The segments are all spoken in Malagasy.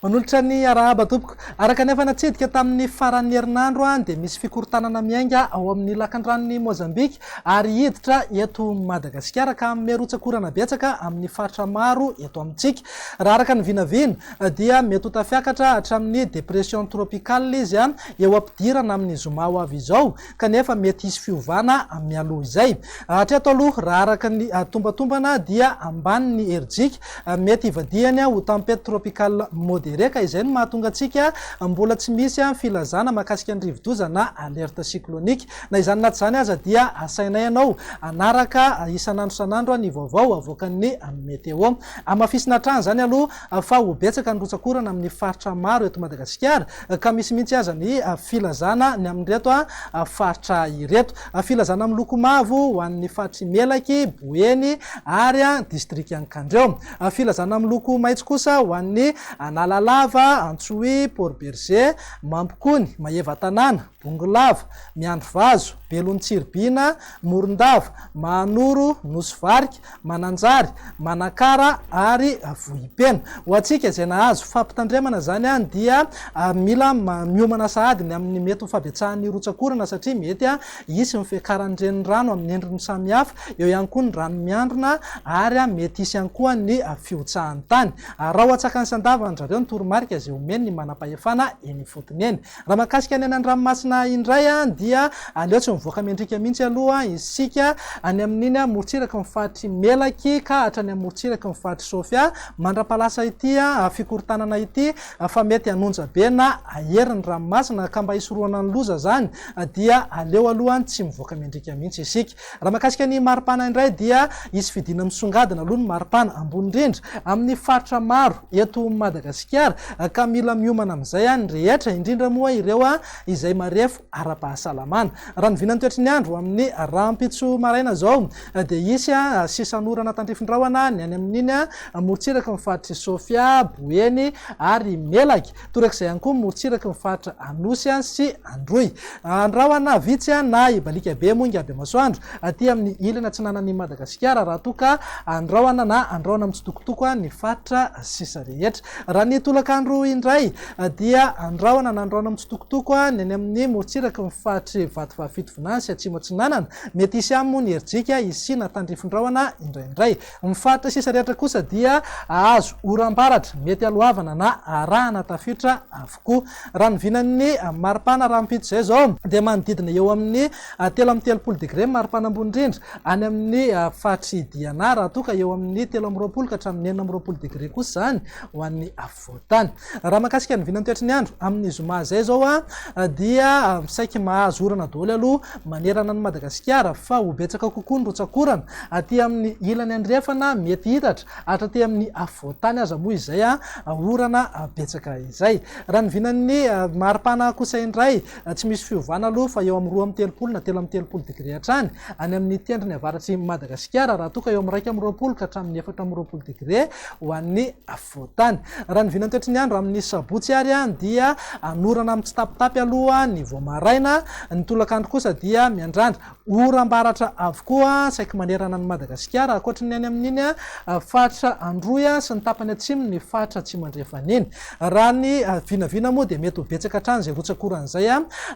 manolotra ny arahaba tompoko. Araka nefa natsidika tamin'ny faran'ny herinandro dia misy fikortanana miainga ao amin'ny lakandranon'ny Mozambique ary hiditra eto Madagasikara ka miarotsakorana betsaka amin'ny faritra maro eto amintsika. Raha araka ny vinavina dia mety ho tafiakatra hatramin'ny depression tropicale izy eo ampidirana amin'ny zoma ho avy izao kanefa mety hisy fiovana mialoha izay. Hatreto aloha raha araka ny tombatombana dia ambany ny erjika mety ivadiany ho tempête tropicale modéré ka izay no mahatonga antsika mbola tsy misy filazana mahakasika ny rivodozana na alerte cyclonique. Na izany naty zany aza dia asainay ianao anaraka isanandro ny vaovao avoakan'ny meteo. Amafisina hatrany zany aloha fa ho betsaka ny rotsakorana amin'ny faritra maro eto Madagasikara ka misy mihitsy aza ny filazana ny amin'reto faritra ireto. Filazana amin'ny loko mavo ho an'ny faritry Melaky, Boeny ary district Ankandreo. Filazana amin'ny loko maitso kosa ho an'ny Analalava, Antsohy, Port Berger, Mampikony, Mahevatanana, Bongolava, Miandrovazo, Belontsiribina, Morondava, Mahanoro, Nosivariky, Mananjary, Manakara ary Vohipena. Ho antsika izay nahazo fampitandremana zany dia mila miomana sahady amin'ny mety ho fabetsahan'ny rotsakorana satria mety hisy mifekaran'ny renirano amin'ny endriny samihafa, eo ihany koa ny rano miandrona ary mety hisy ihany koa ny fiotsahan'ny tany. Raha hoatsakany sandavany zareo ny toromarika izay omeny ny manam-pahefana eny fotony eny. Raha mahakasika ny an-dranomasina indray dia aleo tsy mivoaka mendrika mihitsy aloha isika any amin'iny morotsiraka mifaritry Melaky ka hatrany amin'ny morotsiraka mifaritry Sofia mandrapalasa ity fikortanana ity fa mety hanonja be na aherin'ny ranomasina ka mba hisoroana ny loza zany dia aleo aloha tsy mivoaka mendrika mihitsy isika. Raha mahakasika ny maripana indray dia isy fidina misongadina aloha ny maripana ambony rindra amin'ny faritra maro eto Madagasikara ka mila miomana amin'izay ny rehetra indrindra moa ireo izay marefo ara-pahasalamana. Raha ny vinany toetry ny andro amin'ny rahampitso maraina zao dia isy sisanorana tandrifindrahona ny any amin'iny morotsiraka mifaritry Sofia, Boeny ary Melaky, torak'izay ihany koa morotsiraka mifaritra Anosy sy Androy. Andrahona vitsy na ibalika be moa ingaby masoandro aty amin'ny ilana atsinanan'ny Madagasikara raha toka andrahona na andrahona mitsitokotoko ny faritra sisa rehetra. Raha ny tolakandro indray dia andrahona na andrahona mitsitokotoko ny any amin'ny morotsiraka mifaritry Vatovavafito Finansy Atsimo Atsinanana, mety hisy ammo ny erjika isina tandrifindrahona indraindray. Mifaritra sisa rehetra kosa dia azo oram-baratra mety alohavana na arahana tafiditra avokoa. Raha ny vinan'ny maripana raha mipito zay zao dia manodidina eo amin'ny 3-telopolo degré maripana ambony rindra any amin'ny faritry Diana raha toka eo amin'ny 3-20 ka hatramin'ny 4-20 degré kosa zany ho an'ny afovoantany. Raha mahakasika ny vinany toetry ny andro amin'ny zoma zay zao dia misaiky mahazo orana daholo aloha manerana ny Madagasikara fa ho betsaka kokoa ny rotsakorana aty amin'ny ilany andrefana mety hitatra hatraty amin'ny afovoantany aza moa izay orana betsaka izay. Raha ny vinan'ny maripana kosa indray tsy misy fiovana aloha fa eo amin'ny 2-telopolo na 3-telopolo degré hatrany any amin'ny tendrony avaratry Madagasikara raha toka eo amin'ny 2-20 ka hatramin'ny 4-20 degré ho an'ny afovoantany. Raha ny vinany toetry ny andro amin'ny sabotsy ary dia anorana amin'ny tsitapitapy aloha ny voamaraina, ny tolakandro kosa dia miandrandra oram-baratra avokoa saiky manerana ny Madagasikara akoatry ny any amin'iny faritra Androy sy ny tapany atsimo ny faritra Atsimo Andrefaniny. Raha ny vinavina moa dia mety ho betsaka hatrany izay rotsakoran'izay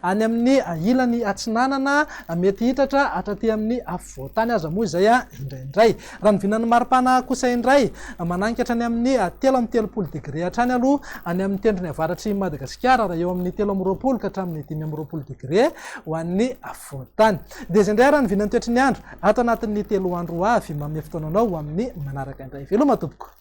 any amin'ny ilany atsinanana mety hitatra hatraty amin'ny afovoantany aza moa izay indraindray. Raha ny vinan'ny maripana kosa indray mananika hatrany amin'ny 3-telopolo degré hatrany aloha any amin'ny tendrony avaratry Madagasikara raha eo amin'ny 3-20 ka hatramin'ny 5-20 degré ho an'ny afovoantany. Dia izay indray raha ny vinany toetry ny andro ato anatin'ny 3 andro avy manome fotoananao amin'ny manaraka indray. Veloma tompoko.